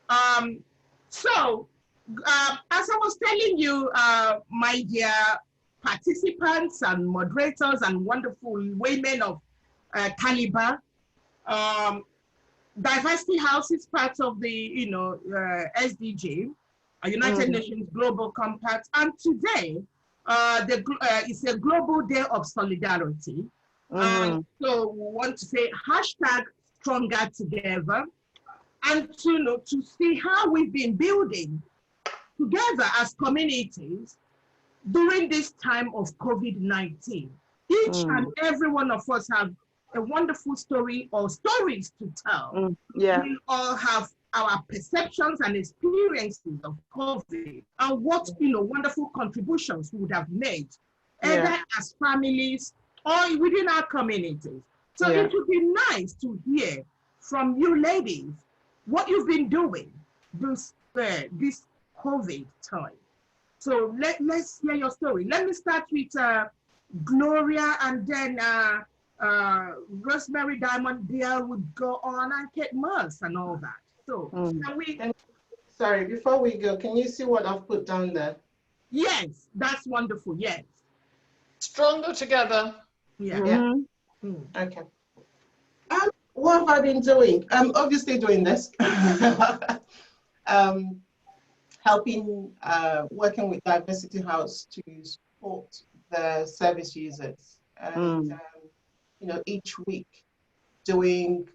Um, so, as I was telling you, my dear participants and moderators and wonderful women of caliber, um, Diversity House is part of the, SDG, United Nations Global Compact, and today it's a Global Day of Solidarity. So we want to say hashtag stronger together, and to see how we've been building together as communities during this time of COVID-19. Each and every one of us have a wonderful story or stories to tell. We all have our perceptions and experiences of COVID and what wonderful contributions we would have made, either as families or within our communities. So it would be nice to hear from you ladies what you've been doing this COVID time. So let's hear your story. Let me start with Gloria, and then Rosemary Diamond Deal would go on, and Kate Moss and all that. So can we? Sorry, before we go, can you see what I've put down there? Yes, that's wonderful. Yes. Stronger together. Yeah. Okay. What have I been doing? I'm obviously doing this. Helping, working with Diversity House to support the service users. And, each week doing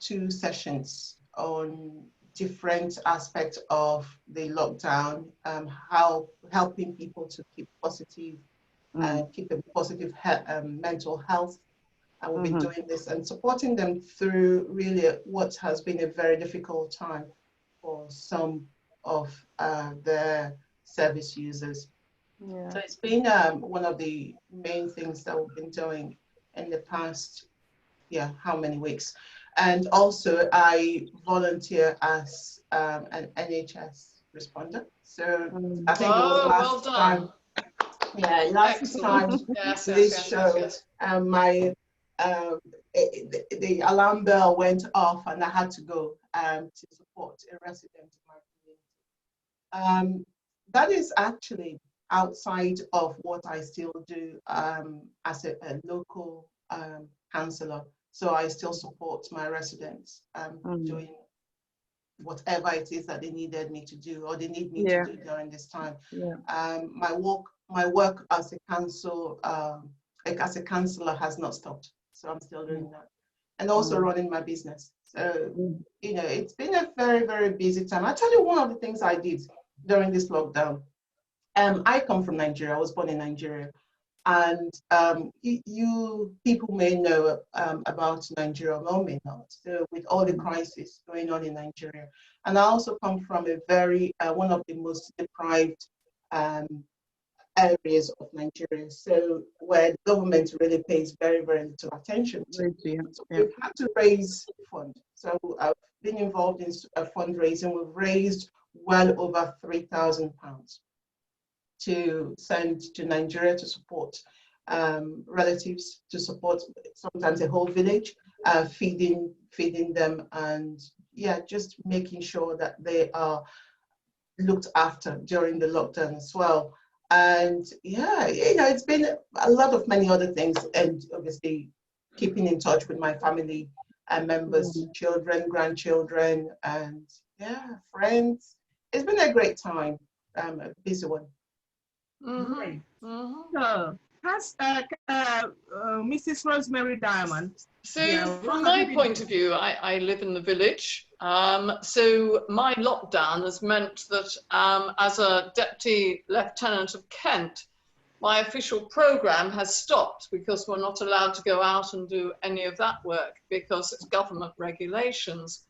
2 sessions on different aspects of the lockdown, how helping people to keep positive, keep a positive mental health. And we've been doing this and supporting them through really what has been a very difficult time for some of the service users. So it's been one of the main things that we've been doing in the past, how many weeks? And also I volunteer as an NHS responder. So I think it was last time. Yeah, last time this showed my the alarm bell went off and I had to go to support a resident in my community. That is actually outside of what I still do as a local councillor. So I still support my residents doing whatever it is that they needed me to do or they need me to do during this time. My work as a council, as a councillor has not stopped. So I'm still doing that. And also running my business. So, it's been a very, very busy time. I'll tell you one of the things I did during this lockdown. I come from Nigeria. I was born in Nigeria. And you people may know about Nigeria, or may not. So with all the crisis going on in Nigeria. And I also come from a very, one of the most deprived areas of Nigeria, so where the government really pays very, very little attention to. So we've had to raise funds. So I've been involved in fundraising. We've raised well over £3,000 to send to Nigeria to support relatives, to support sometimes a whole village, feeding them, and just making sure that they are looked after during the lockdown as well. And it's been a lot of many other things, and obviously keeping in touch with my family and members, children, grandchildren, and friends. It's been a great time, a busy one. So, has Mrs. Rosemary Diamond? So from my point of view, I live in the village. So my lockdown has meant that as a Deputy Lieutenant of Kent, my official programme has stopped because we're not allowed to go out and do any of that work because it's government regulations.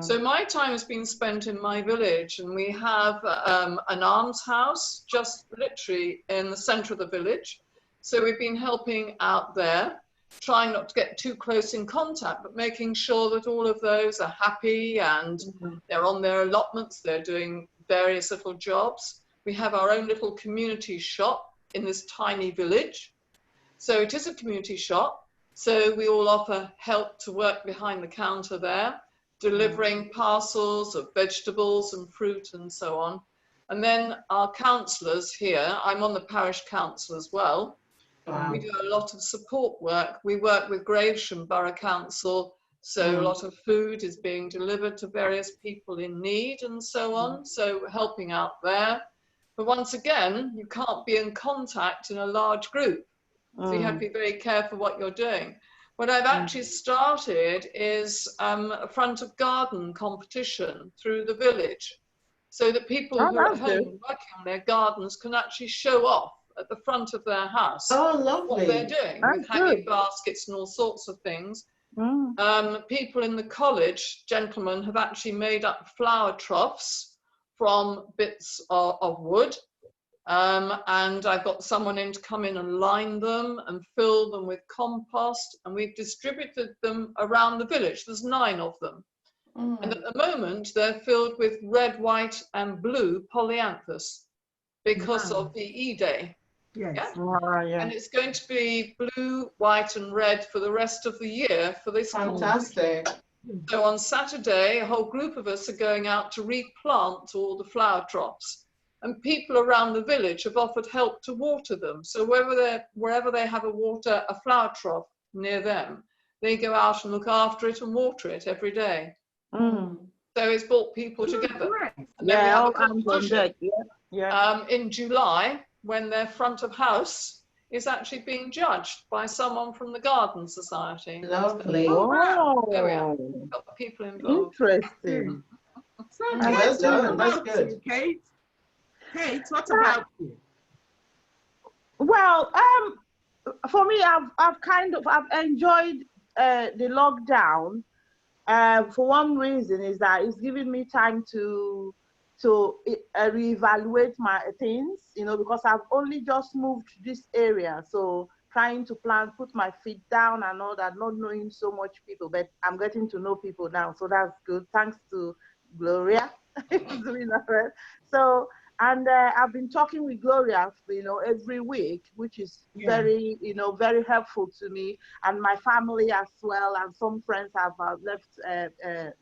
So my time has been spent in my village, and we have an almshouse just literally in the centre of the village. So we've been helping out there, trying not to get too close in contact, but making sure that all of those are happy and they're on their allotments, they're doing various little jobs. We have our own little community shop in this tiny village. So it is a community shop. So we all offer help to work behind the counter there, delivering parcels of vegetables and fruit and so on. And then our councillors here, I'm on the parish council as well. Wow. We do a lot of support work. We work with Gravesham Borough Council, so a lot of food is being delivered to various people in need and so on, so helping out there. But once again, you can't be in contact in a large group, so you have to be very careful what you're doing. What I've actually started is a front of garden competition through the village, so that people who are at home working on their gardens can actually show off at the front of their house what they're doing with hanging baskets and all sorts of things. People in the college, gentlemen, have actually made up flower troughs from bits of wood. And I've got someone in to come in and line them and fill them with compost, and we've distributed them around the village. There's 9 of them. And at the moment, they're filled with red, white and blue polyanthus because of the E-Day. Yes. Yeah? And it's going to be blue, white and red for the rest of the year for this. Fantastic. So on Saturday, a whole group of us are going out to replant all the flower troughs. And people around the village have offered help to water them. So wherever they have a flower trough near them, they go out and look after it and water it every day. So it's brought people together. And then we have a competition in July, when their front of house is actually being judged by someone from the Garden Society. Lovely. Oh, there we are. Got people involved. Interesting. So Well done. That's good. Kate. Kate, what about you? Well, for me, I've enjoyed the lockdown. For one reason is that it's given me time to reevaluate my things, because I've only just moved to this area, so trying to put my feet down and all that, not knowing so much people, but I'm getting to know people now, so that's good. Thanks to Gloria doing that. So. And I've been talking with Gloria, every week, which is very, very helpful to me and my family as well. And some friends have left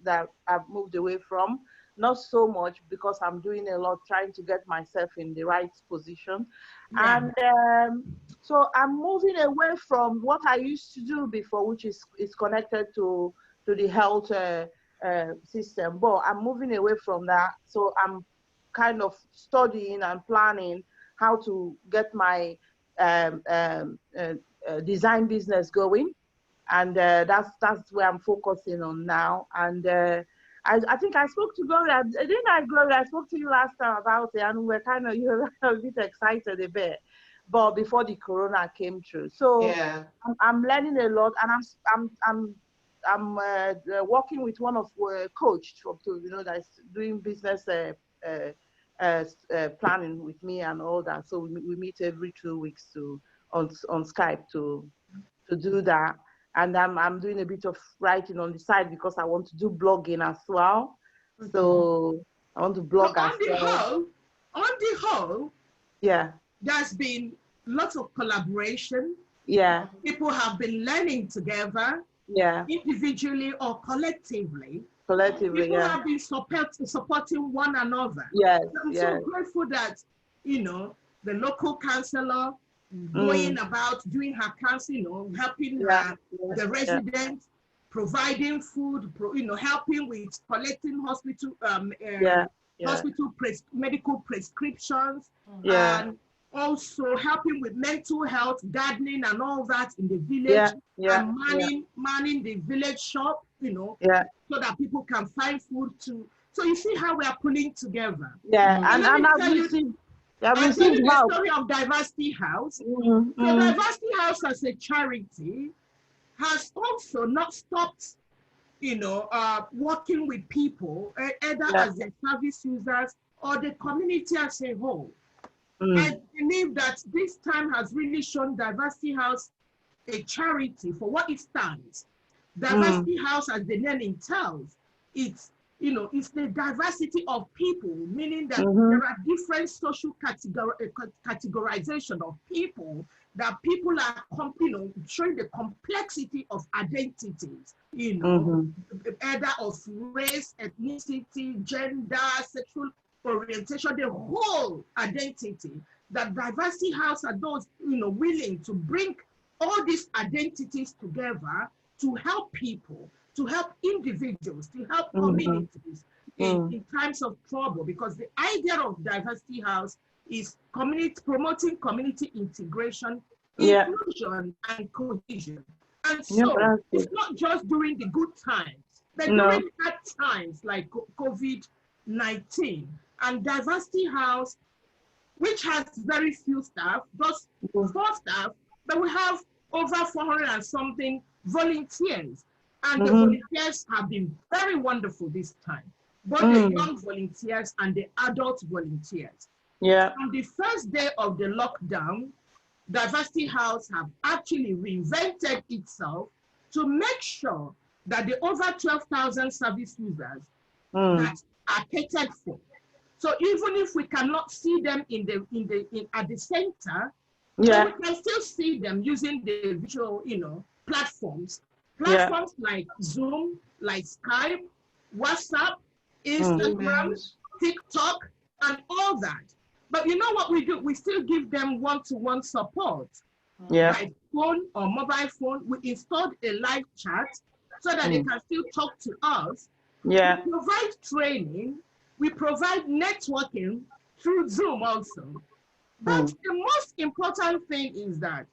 that I've moved away from. Not so much because I'm doing a lot trying to get myself in the right position. And so I'm moving away from what I used to do before, which is connected to the health system. But I'm moving away from that. So I'm kind of studying and planning how to get my design business going, and that's where I'm focusing on now. And I think I spoke to Gloria, didn't I, Gloria? I spoke to you last time about it, and you were a bit excited a bit, but before the corona came through. So I'm learning a lot, and I'm working with one of coach that's doing business planning with me and all that. So we meet every 2 weeks on Skype to do that. And I'm doing a bit of writing on the side because I want to do blogging as well. So I want to blog as well. On the whole, there's been lots of collaboration. People have been learning together, individually or collectively. People have been supporting one another. I'm so grateful that, the local councillor going about doing her council, helping the residents, providing food, helping with collecting hospital medical prescriptions, and also helping with mental health, gardening and all that in the village, and manning the village shop, so that people can find food too. So you see how we are pulling together. And I've received the story of Diversity House. So Diversity House as a charity has also not stopped, working with people, either as their service users or the community as a whole. I believe that this time has really shown Diversity House a charity for what it stands. Diversity House, as the name entails, it's the diversity of people, meaning that there are different social categorization of people that people are, showing the complexity of identities, either of race, ethnicity, gender, sexual orientation, the whole identity. That Diversity House are those, willing to bring all these identities together to help people, to help individuals, to help communities in times of trouble. Because the idea of Diversity House is promoting community integration, inclusion, and cohesion. And so it's not just during the good times, but during bad times like COVID-19. And Diversity House, which has very few staff, just 4 staff, but we have over 400 and something volunteers. And the volunteers have been very wonderful this time, both the young volunteers and the adult volunteers. Yeah. On the first day of the lockdown, Diversity House have actually reinvented itself to make sure that the over 12,000 service users that are catered for. So even if we cannot see them at the center, we can still see them using the visual, platforms like Zoom, like Skype, WhatsApp, Instagram, TikTok, and all that. But you know what we do? We still give them one-to-one support. By phone or mobile phone, we installed a live chat so that they can still talk to us. We provide training. We provide networking through Zoom also. But the most important thing is that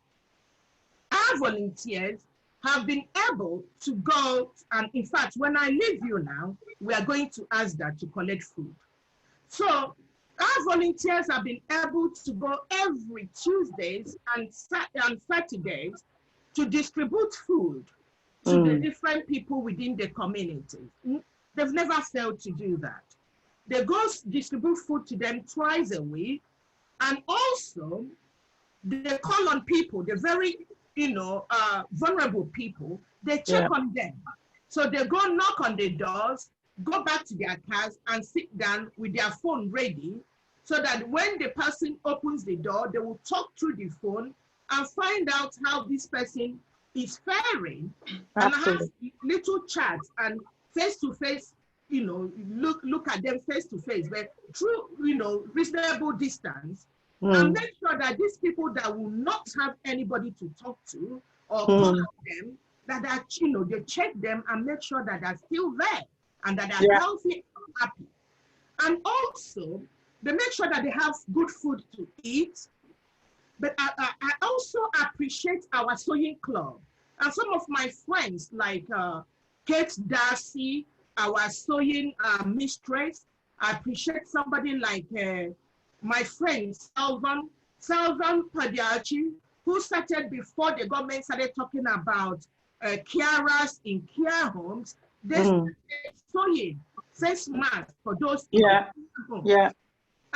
our volunteers have been able to go, and in fact, when I leave you now, we are going to ASDA to collect food. So our volunteers have been able to go every Tuesdays and Saturdays to distribute food to the different people within the community. They've never failed to do that. They go distribute food to them twice a week, and also they call on people, the very, vulnerable people. They check on them. So they go knock on the doors, go back to their cars and sit down with their phone ready, so that when the person opens the door, they will talk through the phone and find out how this person is faring, and have little chats and face-to-face, look at them face-to-face, but through, reasonable distance, and make sure that these people that will not have anybody to talk to or call them, that they check them and make sure that they're still there and that they're healthy and happy. And also, they make sure that they have good food to eat. But I also appreciate our sewing club. And some of my friends like Kate Darcy, our sewing mistress. I appreciate somebody like my friend Salvan Padiachi, who started before the government started talking about carers in care homes. They started sewing face masks for those in the homes. Yeah.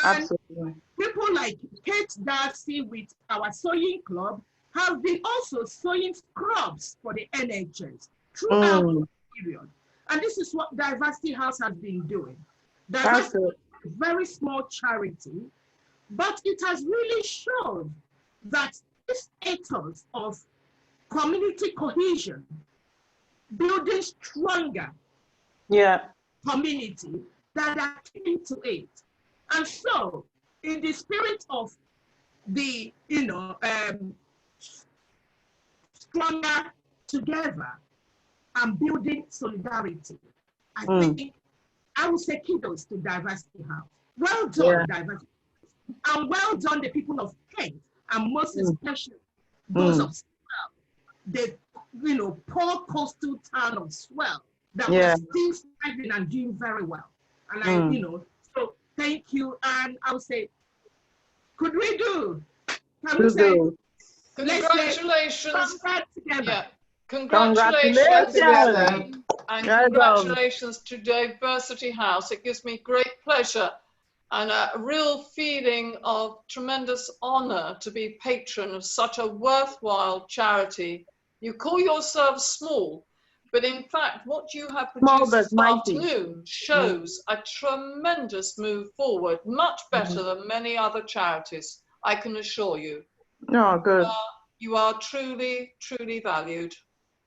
And absolutely. People like Kate Darcy with our sewing club have been also sewing scrubs for the NHS throughout the period. And this is what Diversity House has been doing. Diversity is a very small charity, but it has really shown that this ethos of community cohesion, building stronger community that are into it. And so, in the spirit of the, stronger together and building solidarity, I think I would say kudos to Diversity House. Well done, Diversity House. And well done, the people of Kent, and most especially those of Swell, the poor coastal town of Swell that was still thriving and doing very well. And so thank you. And I would say, could we do? Can we say, congratulations. Together. Congratulations. And congratulations to Diversity House. It gives me great pleasure and a real feeling of tremendous honor to be patron of such a worthwhile charity. You call yourselves small, but in fact, what you have produced this afternoon shows a tremendous move forward, much better than many other charities, I can assure you. No, good. You are truly, truly valued.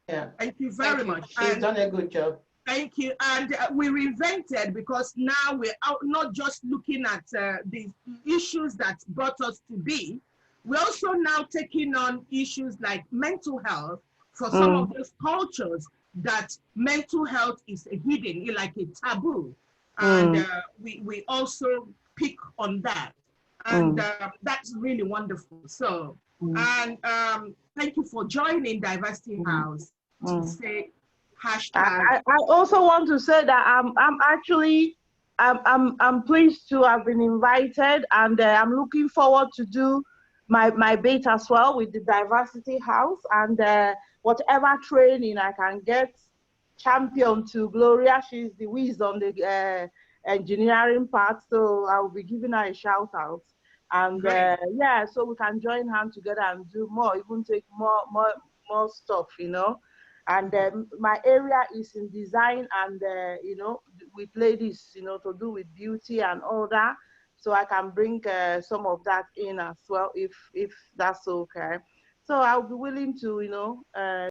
Yeah. Thank you very Thank you. much. She's done a good job. Thank you. And we reinvented because now we're out not just looking at the issues that brought us to be, we're also now taking on issues like mental health for some of those cultures that mental health is hidden, like a taboo. And we also pick on that. And that's really wonderful. So, and thank you for joining Diversity House to say hashtag. I also want to say that I'm actually I'm pleased to have been invited, and I'm looking forward to do my bit as well with the Diversity House, and whatever training I can get. Champion to Gloria, she's the whiz on the engineering part, so I'll be giving her a shout out. And yeah, so we can join hands together and do more, even take more stuff, you know. And my area is in design and, you know, with ladies, you know, to do with beauty and all that. So I can bring some of that in as well, if that's okay. So I'll be willing to, you know,